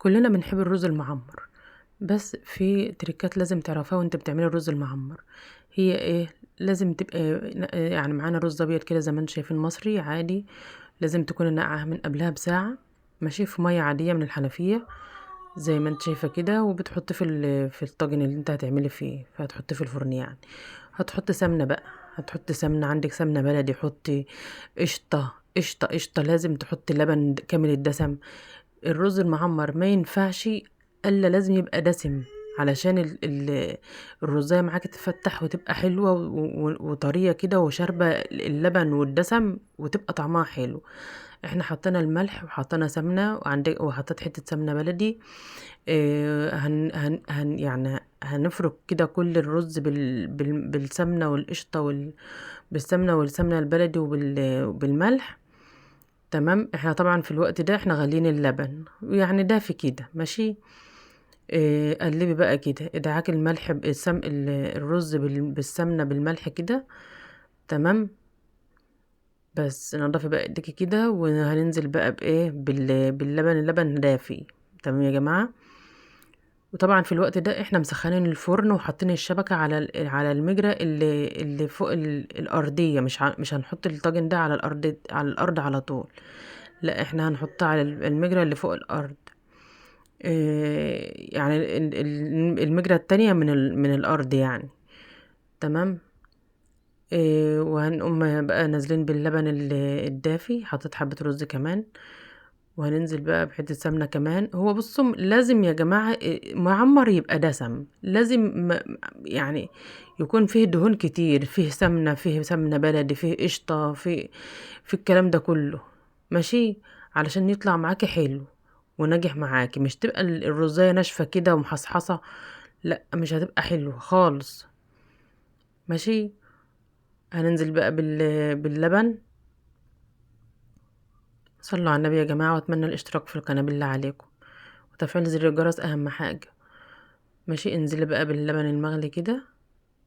كلنا بنحب الرز المعمر، بس في تريكات لازم تعرفها وانت بتعملي الرز المعمر. هي ايه؟ لازم تبقى يعني معانا رز ابيض كده زي ما انتم شايفين مصري عادي. لازم تكون نقعه من قبلها بساعه، ماشي، في ميه عاديه من الحنفيه زي ما انت شايفه كده. وبتحط في الطاجن اللي انت هتعملي فيه، فهتحطي في الفرن يعني. هتحط سمنه بقى، هتحط سمنه، عندك سمنه بلدي حطي. قشطه قشطه قشطه، لازم تحطي لبن كامل الدسم. الرز المعمر ما ينفعش الا لازم يبقى دسم، علشان الرزاية معاك تتفتح وتبقى حلوة وطرية كده وشاربة اللبن والدسم وتبقى طعمها حلو. احنا حطينا الملح وحطينا سمنة وعندك وحطيت حتة سمنة بلدي. اه هن يعني هنفرك كده كل الرز بالسمنة والقشطة بالسمنة والسمنة البلدي وبالملح. تمام. احنا طبعا في الوقت ده احنا غالين اللبن يعني ده في كده ماشي. قلبي بقى كده ادعاك الملح الرز بالسمنة بالملح كده. تمام. بس نضفي بقى ايديكي كده وهننزل بقى بايه باللبن، اللبن دافي. تمام يا جماعة. وطبعا في الوقت ده احنا مسخنين الفرن وحاطين الشبكة على المجرى اللي فوق الأرضية. مش هنحط الطاجن ده على الأرض على طول. لا، احنا هنحطها على المجرى اللي فوق الأرض. يعني المجرى التانية من الأرض يعني. تمام. وهنقوم بقى نازلين باللبن الدافي، حطيت حبة رز كمان. وهننزل بقى بحتة سمنة كمان. هو بصوا لازم يا جماعة معمر يبقى دسم، لازم يعني يكون فيه دهون كتير، فيه سمنة بلدي، فيه قشطة، في الكلام ده كله ماشي، علشان يطلع معاكي حلو وناجح معاكي. مش تبقى الرزاية ناشفة كده ومحصحصة، لا مش هتبقى حلو خالص. ماشي. هننزل بقى باللبن. صلوا على النبي يا جماعة، واتمنى الاشتراك في القناة بالله عليكم، وتفعيل زر الجرس اهم حاجة. ماشي. انزلي بقى باللبن المغلي كده،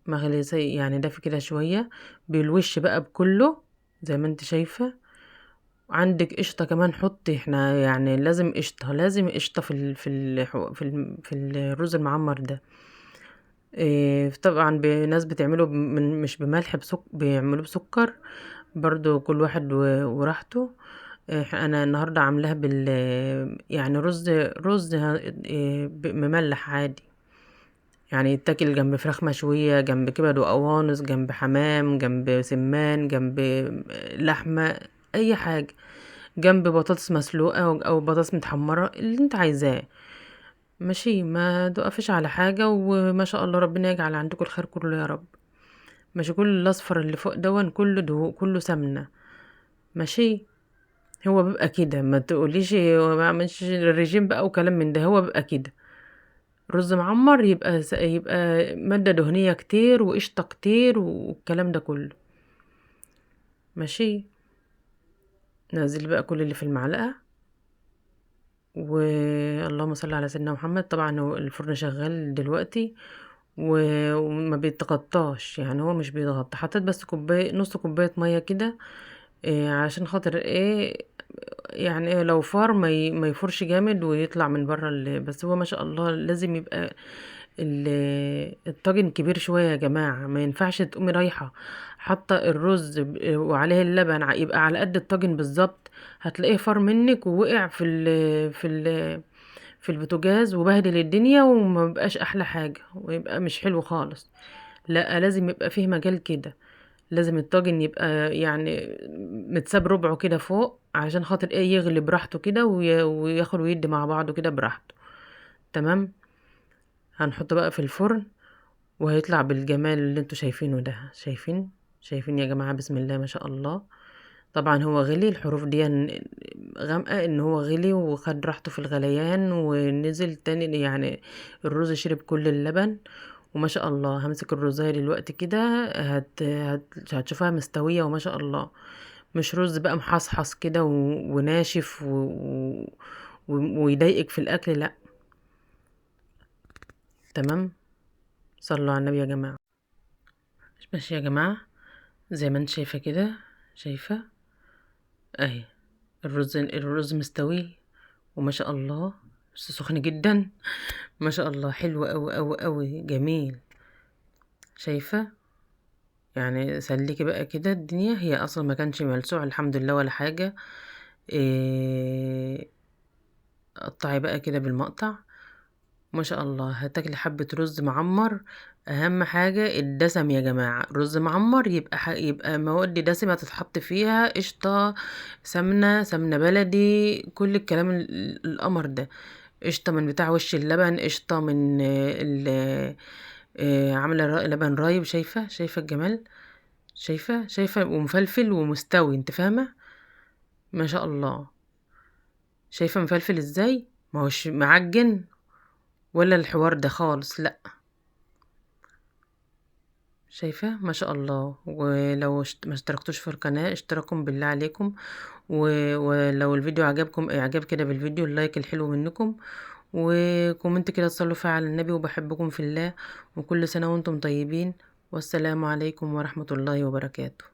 مغلي زي يعني دافي كده شوية، بالوش بقى بكله زي ما انت شايفة. عندك قشطة كمان حطي، احنا يعني لازم قشطة في الرز المعمر ده. طبعا ناس بتعمله مش بملح، بيعملوه بسكر. برضو كل واحد وراحته. انا النهارده عاملاها يعني رز مملح عادي، يعني يتاكل جنب فراخ مشوية، جنب كبد وقوانص، جنب حمام، جنب سمان، جنب لحمة، اي حاجة، جنب بطاطس مسلوقة او بطاطس متحمرة اللي انت عايزاه. ماشي. ما تقفش على حاجة، وما شاء الله ربنا يجعل عندكم الخير كله يا رب. ماشي. كل الاصفر اللي فوق دون كله كله سمنة. ماشي. هو بيبقى كده، ما تقوليش هو ما عملش الرجيم بقى وكلام من ده، هو بيبقى كده. رز معمر يبقى مادة دهنية كتير وقشطة كتير والكلام ده كله. ماشي. نازل بقى كل اللي في المعلقة. اللهم صل على سيدنا محمد. طبعا هو الفرن شغال دلوقتي وما بيتغطاش، يعني هو مش بيتغطى. حطيت بس كوباية، نص كوباية مية كده، عشان خاطر ايه؟ يعني إيه لو فار ما يفرش جامد ويطلع من بره بس هو ما شاء الله لازم يبقى الطاجن كبير شوية يا جماعة. ما ينفعش تقومي رايحة حاطة الرز وعليه اللبن يبقى على قد الطاجن بالظبط. هتلاقيه فار منك ووقع في البوتاجاز وبهدل الدنيا وما بقاش احلى حاجة ويبقى مش حلو خالص. لا، لازم يبقى فيه مجال كده. لازم الطاجن يبقى يعني متساب ربعه كده فوق، علشان خاطر ايه؟ يغلي براحته كده وياخد ويدي مع بعضه كده براحته. تمام. هنحطه بقى في الفرن وهيطلع بالجمال اللي انتوا شايفينه ده. شايفين يا جماعة؟ بسم الله ما شاء الله. طبعا هو غلي، الحروف دي غامقة ان هو غلي وخد راحته في الغليان ونزل تاني يعني. الرز شرب كل اللبن وما شاء الله. همسك الرزاية دلوقتي كده، هتشوفها مستوية وما شاء الله. مش رز بقى محصحص كده وناشف ويضايقك في الاكل، لا. تمام. صلوا على النبي يا جماعة. ماشي يا جماعة، زي ما انت شايفة كده. شايفة اهي الرز مستوي وما شاء الله. بس سخن جدا. ما شاء الله، حلو قوي قوي قوي، جميل. شايفة؟ يعني سليكي بقى كده الدنيا، هي اصلا ما كانش ملسوع الحمد لله ولا حاجة. إيه، قطعي بقى كده بالمقطع. ما شاء الله، هتاكلي حبة رز معمر. اهم حاجة الدسم يا جماعة، رز معمر يبقى يبقى مواد دسمة تتحط فيها، قشطة، سمنة، سمنة بلدي، كل الكلام القمر ده. قشطة من بتاع وش اللبن، قشطة من عاملة لبن رايب. شايفة؟ شايفة الجمال؟ شايفة ومفلفل ومستوي، انت فاهمة؟ ما شاء الله. شايفة مفلفل ازاي؟ ما هوش معجن ولا الحوار ده خالص، لا. شايفة؟ ما شاء الله. ولو ما اشتركتوش في القناة، اشتركوا بالله عليكم. ولو الفيديو عجبكم، اعجاب كده بالفيديو، اللايك الحلو منكم، وكومنت كده تصلوا فيها على النبي، وبحبكم في الله، وكل سنة وانتم طيبين، والسلام عليكم ورحمة الله وبركاته.